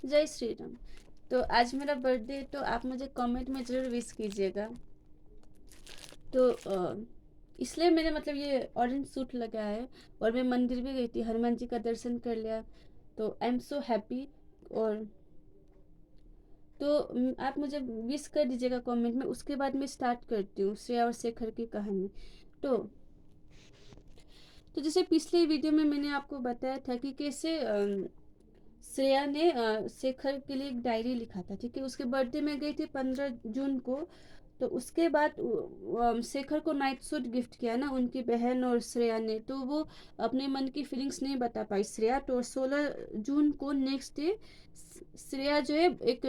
जय श्री राम। तो आज मेरा बर्थडे, तो आप मुझे कमेंट में ज़रूर विश कीजिएगा। तो इसलिए मैंने मतलब ये ऑरेंज सूट लगाया है। और मैं मंदिर भी गई थी, हनुमान जी का दर्शन कर लिया। तो आई एम सो हैप्पी। और तो आप मुझे विश कर दीजिएगा कमेंट में। उसके बाद मैं स्टार्ट करती हूँ श्रेया और शेखर की कहानी। तो जैसे पिछले वीडियो में मैंने आपको बताया था कि कैसे श्रेया ने शेखर के लिए एक डायरी लिखा था। ठीक है, उसके बर्थडे में गई थी 15 जून को। तो उसके बाद शेखर को नाइट सूट गिफ्ट किया ना उनकी बहन और श्रेया ने। तो वो अपने मन की फीलिंग्स नहीं बता पाई श्रेया। तो 16 जून को नेक्स्ट डे श्रेया जो है एक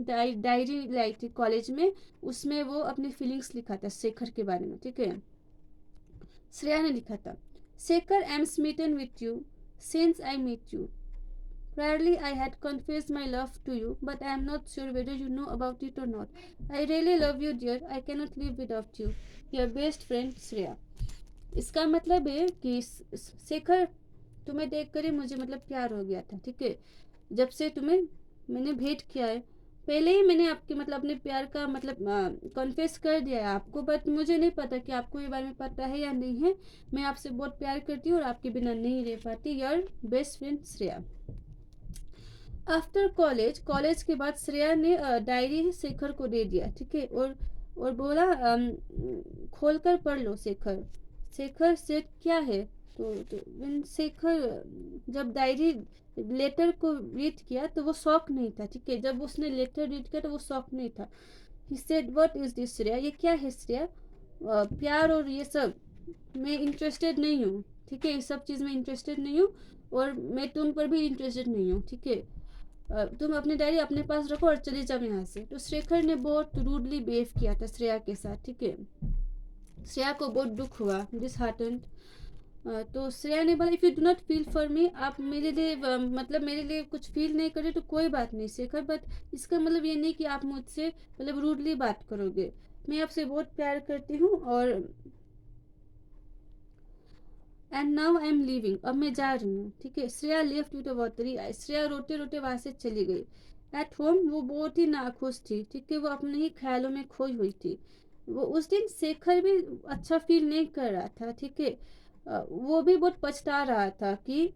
डायरी लाई थी कॉलेज में। उसमें वो अपनी फीलिंग्स लिखा था शेखर के बारे में। ठीक है, श्रेया ने लिखा था, Shekhar I am smitten with you since I meet you. Rarely I had confessed my love to you, but I am not sure whether you know about it or not. I really love you, dear. I cannot live without you. Your best friend, Shreya. इसका मतलब है कि शेखर, तुम्हें देख कर ही मुझे मतलब प्यार हो गया था। ठीक है, जब से तुम्हें मैंने भेंट किया है, पहले ही मैंने आपके मतलब अपने प्यार का मतलब कॉन्फेस कर दिया है आपको। बट मुझे नहीं पता कि आपको ये बारे में पता है या नहीं है। मैं आपसे बहुत प्यार करती हूँ और आपके बिना नहीं रह पाती। Your best friend Shreya. After college के बाद श्रेया ने डायरी शेखर को दे दिया। ठीक है, और बोला खोल कर पढ़ लो शेखर। शेखर सेठ क्या है? तो शेखर जब डायरी लेटर को रीड किया तो वो शॉक नहीं था। ठीक है, जब उसने लेटर रीड किया तो वो शॉक नहीं था। He said what is this Shreya, ये क्या है श्रेया? प्यार और ये सब मैं इंटरेस्टेड नहीं हूँ। ठीक है, इस सब चीज़ में इंटरेस्टेड नहीं हूँ। और मैं तुम पर भी इंटरेस्टेड नहीं हूँ। ठीक है, तुम अपनी डायरी अपने पास रखो और चले जाओ यहाँ से। तो शेखर ने बहुत रूडली बिहेव किया था श्रेया के साथ। ठीक है, श्रेया को बहुत दुख हुआ, डिसहार्टेंड। तो श्रेया ने बोला, if you do not feel for me, आप मेरे लिए मतलब मेरे लिए कुछ फील नहीं करे तो कोई बात नहीं शेखर। बट इसका मतलब ये नहीं कि आप मुझसे मतलब रूडली बात करोगे। मैं आपसे बहुत प्यार करती हूँ। और and now I am living, अब मैं जा रही हूँ। ठीक है, श्रेया लेफ्ट विद वॉटरी आई, श्रेया रोते रोते वहां से चली गई। एट होम वो बहुत ही नाखुश थी। ठीक है, वो अपने ही ख्यालों में खोई हुई थी। वो उस दिन शेखर भी अच्छा फील नहीं कर रहा था। ठीक है, वो भी बहुत पछता रहा था कि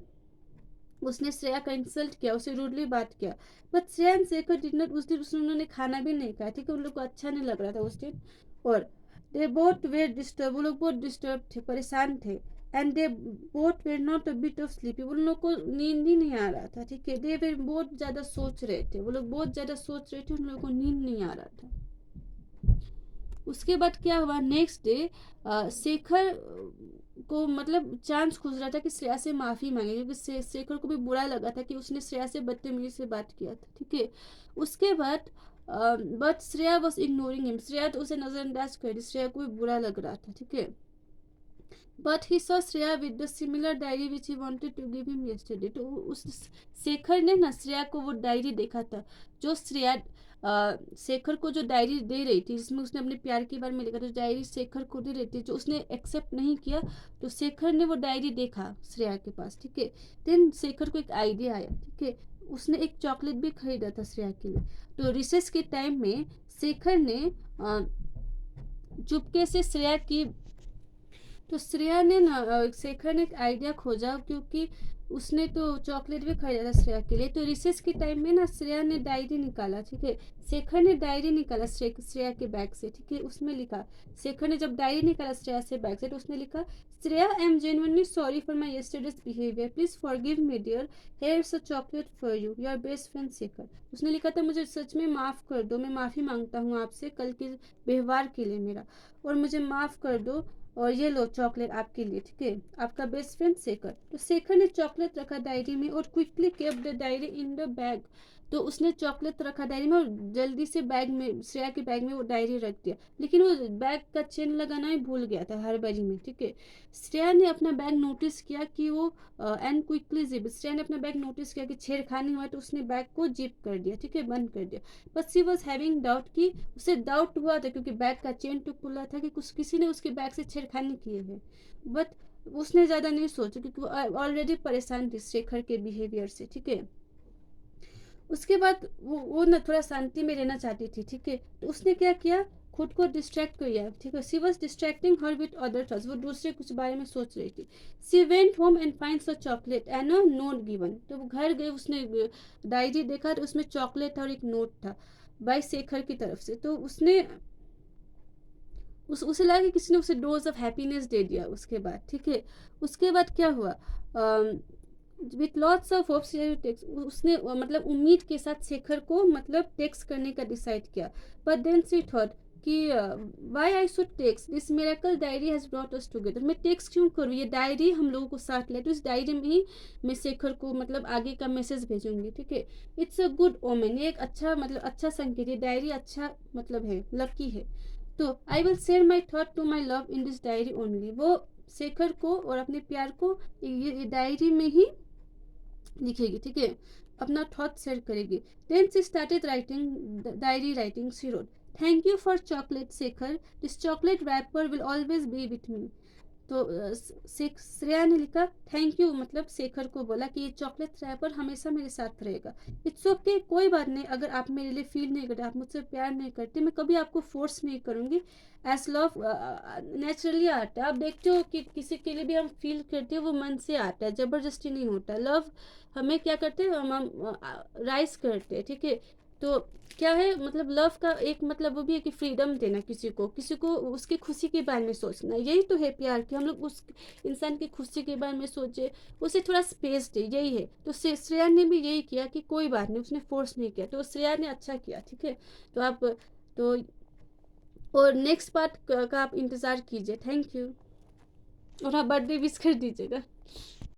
उसने श्रेया का इंसल्ट किया, उसे रूडली बात किया। But Shreya and Shekhar dinner उस दिन उन्होंने खाना भी नहीं खाया। ठीक है, उन लोग को अच्छा नहीं लग रहा था उस दिन। और दे बोथ वेर डिस्टर्ब, वो लोग बहुत डिस्टर्ब थे, परेशान थे। And they both were not a bit of sleepy, उन लोग को नींद ही नहीं आ रहा था। ठीक है, दे वेर बहुत ज़्यादा सोच रहे थे, वो लोग बहुत ज़्यादा सोच रहे थे, उन लोगों को नींद नहीं आ रहा था। उसके बाद क्या हुआ, नेक्स्ट डे शेखर को मतलब चांस खोज रहा था कि श्रेया से माफ़ी मांगे, क्योंकि शेखर को भी बुरा लगा था कि उसने श्रेया से बदतमीजी से बात किया था। ठीक है, उसके बाद but Shreya was ignoring him, Shreya तो उसे नज़रअंदाज कर दी, श्रेया को भी बुरा लग रहा था। ठीक है, but he saw Shreya with the similar diary which he wanted to give him yesterday. तो उस शेखर ने ना श्रेया को वो डायरी देखा था, जो श्रेया शेखर को जो डायरी दे रही थी, जिसमें उसने अपने प्यार के बारे में लिखा था, डायरी शेखर को दे रही थी, जो उसने एक्सेप्ट नहीं किया। तो शेखर ने वो डायरी देखा श्रेया के पास। ठीक है, देन शेखर को एक आइडिया आया। ठीक है, उसने एक चॉकलेट भी खरीदा था श्रेया के लिए। तो रिसेस के टाइम में शेखर ने चुपके से श्रेया की, तो श्रेया ने ना शेखर ने एक आइडिया खोजा, क्योंकि उसने तो चॉकलेट भी खरीदा था श्रेया के लिए। तो रिसेस के टाइम में ना श्रेया ने डायरी निकाला। ठीक है, शेखर ने डायरी निकाला श्रेया के बैग से। ठीक है, उसमें लिखा, शेखर ने जब डायरी निकाला श्रेया से बैग से, तो उसने लिखा, Shreya I am genuinely sorry for my yesterday's behaviour, please forgive me dear, here is a chocolate for you, your best friend Shekhar. उसने लिखा था, मुझे सच में माफ़ कर दो, मैं माफ़ी मांगता हूँ आपसे कल के व्यवहार के लिए मेरा, और मुझे माफ़ कर दो। और ये लो चॉकलेट आपके लिए। ठीक है, आपका बेस्ट फ्रेंड शेखर। तो शेखर ने चॉकलेट रखा डायरी में और quickly kept the diary in the bag. तो उसने चॉकलेट रखा डायरी में और जल्दी से बैग में, श्रेया के बैग में वो डायरी रख दिया। लेकिन वो बैग का चेन लगाना ही भूल गया था हड़बड़ी में। ठीक है, श्रेया ने अपना बैग नोटिस किया कि वो एंड क्विकली जिप, श्रेया ने अपना बैग नोटिस किया कि छेड़खानी हुआ, तो उसने बैग को जिप कर दिया। ठीक है, बंद कर दिया। But she was having doubt, कि उसे डाउट हुआ था क्योंकि बैग का चेन तो खुला था कि कुछ किसी ने उसके बैग से छेड़खानी की है। बट उसने ज़्यादा नहीं सोचा, क्योंकि वो ऑलरेडी परेशान थी शेखर के बिहेवियर से। ठीक है, उसके बाद वो ना थोड़ा शांति में रहना चाहती थी, ठीक है। तो उसने क्या किया, खुद को डिस्ट्रैक्ट किया, ठीक है। She was distracting her with other thoughts, वो दूसरे कुछ बारे में सोच रही थी। She went home and finds a chocolate and a note given, तो वो घर गई, उसने डायरी देखा, तो उसमें चॉकलेट और एक नोट था बाय शेखर की तरफ से। तो उसने उसे लगा कि किसी ने उसे डोज ऑफ हैप्पीनेस दे दिया उसके बाद, ठीक है। उसके बाद क्या हुआ, with lots of hopes text, उसने मतलब उम्मीद के साथ शेखर को मतलब टेक्स्ट करने का डिसाइड किया। बट देन शी थॉट कि why I should text, this miracle diary has brought us together, मैं टेक्स्ट क्यों करूँ, ये डायरी हम लोगों को साथ ले, तो इस डायरी में ही मैं शेखर को मतलब आगे का मैसेज भेजूंगी, ठीक है। इट्स अ गुड ओमेन, ये एक अच्छा मतलब अच्छा संकेत, ये डायरी अच्छा मतलब है, लकी है। तो I will share my thought to my love in this diary only, वो शेखर को और अपने प्यार को ये डायरी में ही लिखेगी, ठीक है, अपना थॉट शेयर करेगी। Then she started writing, diary writing, she wrote, thank you for chocolate Shekhar, this chocolate wrapper will always be with me. तो श्रेया ने लिखा थैंक यू, मतलब शेखर को बोला कि ये चॉकलेट रैपर हमेशा मेरे साथ रहेगा। इट्स ओके, कोई बात नहीं, अगर आप मेरे लिए फील नहीं करते, आप मुझसे प्यार नहीं करते, मैं कभी आपको फोर्स नहीं करूंगी। एज लव नेचुरली आता है, आप देखते हो कि किसी के लिए भी हम फील करते हैं वो मन से आता है, जबरदस्ती नहीं होता। लव हमें क्या करते हैं, हम राइज करते हैं, ठीक है। तो क्या है मतलब लव का एक मतलब वो भी है कि फ्रीडम देना, किसी को उसकी खुशी के बारे में सोचना, यही तो है प्यार, कि हम लोग उस इंसान की खुशी के बारे में सोचे, उसे थोड़ा स्पेस दे, यही है। तो श्रेया ने भी यही किया कि कोई बात नहीं, उसने फोर्स नहीं किया, तो श्रेया ने अच्छा किया, ठीक है। तो आप तो और नेक्स्ट पार्ट का आप इंतज़ार कीजिए। थैंक यू, और आप बर्थडे विश कर दीजिएगा।